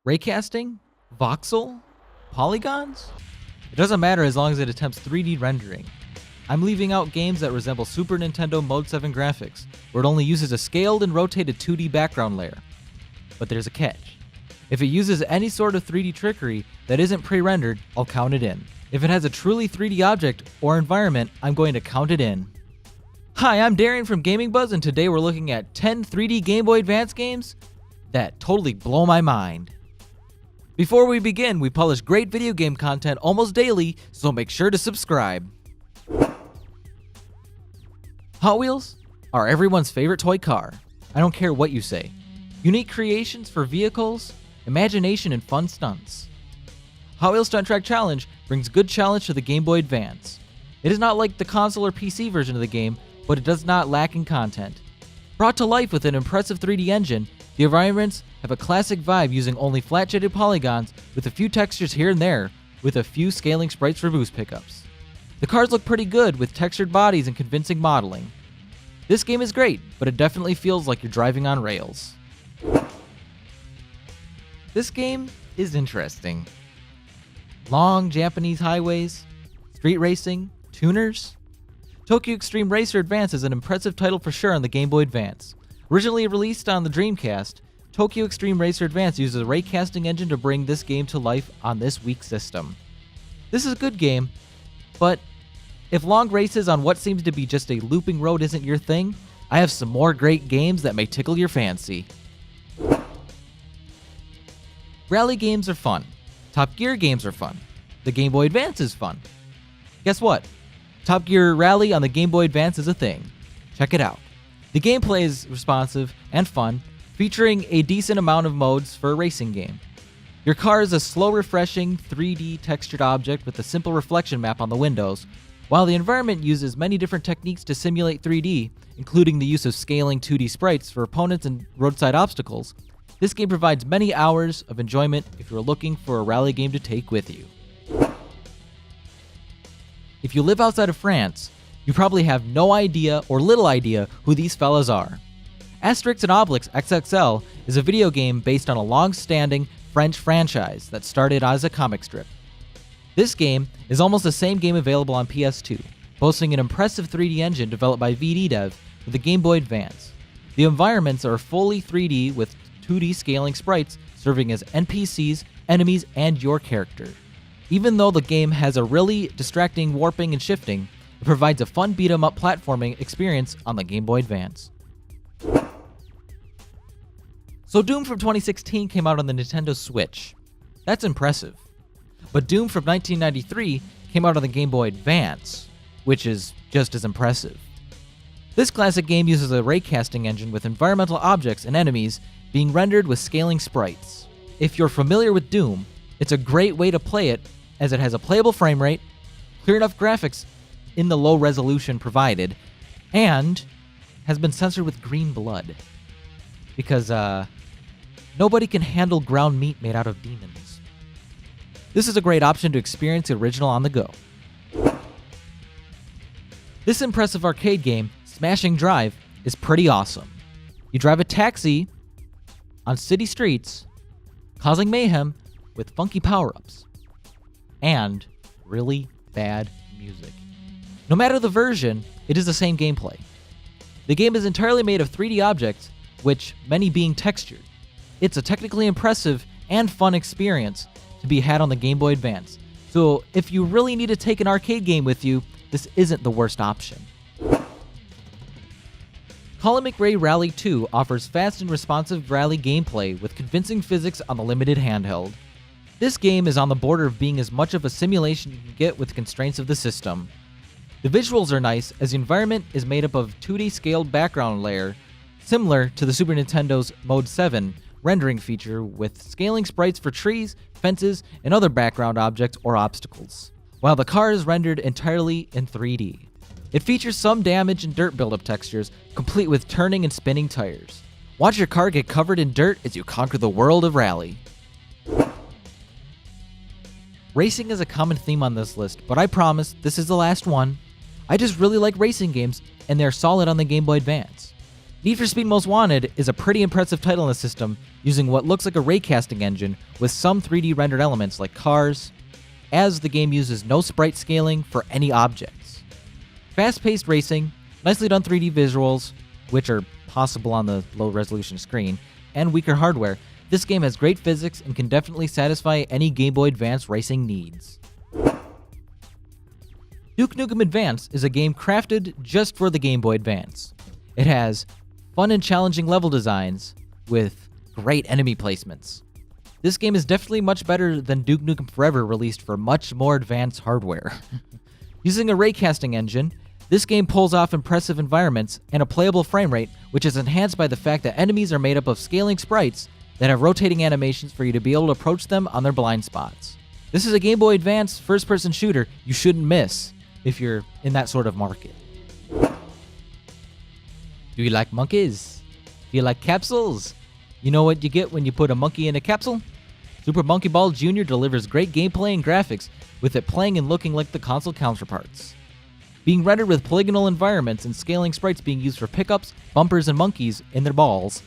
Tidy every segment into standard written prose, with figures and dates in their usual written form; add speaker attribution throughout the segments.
Speaker 1: Raycasting? Voxel? Polygons? It doesn't matter as long as it attempts 3D rendering. I'm leaving out games that resemble Super Nintendo Mode 7 graphics, where it only uses a scaled and rotated 2D background layer. But there's a catch. If it uses any sort of 3D trickery that isn't pre-rendered, I'll count it in. If it has a truly 3D object or environment, I'm going to count it in. Hi, I'm Darien from Gaming Buzz, and today we're looking at 10 3D Game Boy Advance games that totally blow my mind. Before we begin, we publish great video game content almost daily, so make sure to subscribe. Hot Wheels are everyone's favorite toy car. I don't care what you say. Unique creations for vehicles, imagination, and fun stunts. Hot Wheels Stunt Track Challenge brings good challenge to the Game Boy Advance. It is not like the console or PC version of the game, but it does not lack in content. Brought to life with an impressive 3D engine, the environments have a classic vibe using only flat-shaded polygons with a few textures here and there, with a few scaling sprites for boost pickups. The cars look pretty good with textured bodies and convincing modeling. This game is great, but it definitely feels like you're driving on rails. This game is interesting. Long Japanese highways, street racing, tuners. Tokyo Xtreme Racer Advance is an impressive title for sure on the Game Boy Advance. Originally released on the Dreamcast, Tokyo Xtreme Racer Advance uses a raycasting engine to bring this game to life on this weak system. This is a good game, but if long races on what seems to be just a looping road isn't your thing, I have some more great games that may tickle your fancy. Rally games are fun. Top Gear games are fun. The Game Boy Advance is fun. Guess what? Top Gear Rally on the Game Boy Advance is a thing. Check it out. The gameplay is responsive and fun, featuring a decent amount of modes for a racing game. Your car is a slow, refreshing 3D textured object with a simple reflection map on the windows, while the environment uses many different techniques to simulate 3D, including the use of scaling 2D sprites for opponents and roadside obstacles. This game provides many hours of enjoyment if you're looking for a rally game to take with you. If you live outside of France, you probably have no idea or little idea who these fellas are. Asterix and Obelix XXL is a video game based on a long-standing French franchise that started as a comic strip. This game is almost the same game available on PS2, boasting an impressive 3D engine developed by VD Dev for the Game Boy Advance. The environments are fully 3D with 2D scaling sprites serving as NPCs, enemies, and your character. Even though the game has a really distracting warping and shifting, it provides a fun beat-em-up platforming experience on the Game Boy Advance. So Doom from 2016 came out on the Nintendo Switch. That's impressive. But Doom from 1993 came out on the Game Boy Advance, which is just as impressive. This classic game uses a raycasting engine with environmental objects and enemies being rendered with scaling sprites. If you're familiar with Doom, it's a great way to play it as it has a playable frame rate, clear enough graphics in the low resolution provided, and has been censored with green blood. Because, nobody can handle ground meat made out of demons. This is a great option to experience the original on the go. This impressive arcade game, Smashing Drive, is pretty awesome. You drive a taxi on city streets, causing mayhem with funky power-ups and really bad music. No matter the version, it is the same gameplay. The game is entirely made of 3D objects, which many being textured. It's a technically impressive and fun experience to be had on the Game Boy Advance. So if you really need to take an arcade game with you, this isn't the worst option. Colin McRae Rally 2 offers fast and responsive rally gameplay with convincing physics on the limited handheld. This game is on the border of being as much of a simulation you can get with the constraints of the system. The visuals are nice as the environment is made up of 2D scaled background layer, similar to the Super Nintendo's Mode 7 rendering feature with scaling sprites for trees, fences, and other background objects or obstacles, while the car is rendered entirely in 3D. It features some damage and dirt buildup textures, complete with turning and spinning tires. Watch your car get covered in dirt as you conquer the world of rally. Racing is a common theme on this list, but I promise this is the last one. I just really like racing games, and they're solid on the Game Boy Advance. Need for Speed Most Wanted is a pretty impressive title in the system, using what looks like a raycasting engine with some 3D rendered elements like cars, as the game uses no sprite scaling for any objects. Fast-paced racing, nicely done 3D visuals, which are possible on the low-resolution screen, and weaker hardware, this game has great physics and can definitely satisfy any Game Boy Advance racing needs. Duke Nukem Advance is a game crafted just for the Game Boy Advance. It has fun and challenging level designs with great enemy placements. This game is definitely much better than Duke Nukem Forever, released for much more advanced hardware. Using a raycasting engine, this game pulls off impressive environments and a playable frame rate, which is enhanced by the fact that enemies are made up of scaling sprites that have rotating animations for you to be able to approach them on their blind spots. This is a Game Boy Advance first-person shooter you shouldn't miss if you're in that sort of market. Do you like monkeys? Do you like capsules? You know what you get when you put a monkey in a capsule? Super Monkey Ball Jr. delivers great gameplay and graphics, with it playing and looking like the console counterparts. Being rendered with polygonal environments and scaling sprites being used for pickups, bumpers, and monkeys in their balls,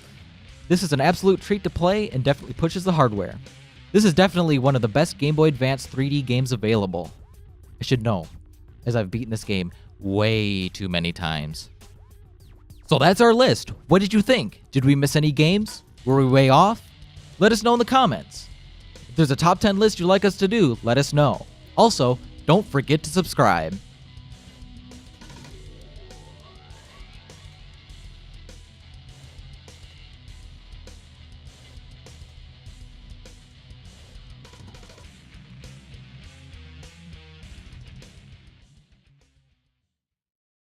Speaker 1: this is an absolute treat to play and definitely pushes the hardware. This is definitely one of the best Game Boy Advance 3D games available. I should know, as I've beaten this game way too many times. So that's our list. What did you think? Did we miss any games? Were we way off? Let us know in the comments. If there's a top 10 list you'd like us to do, let us know. Also, don't forget to subscribe.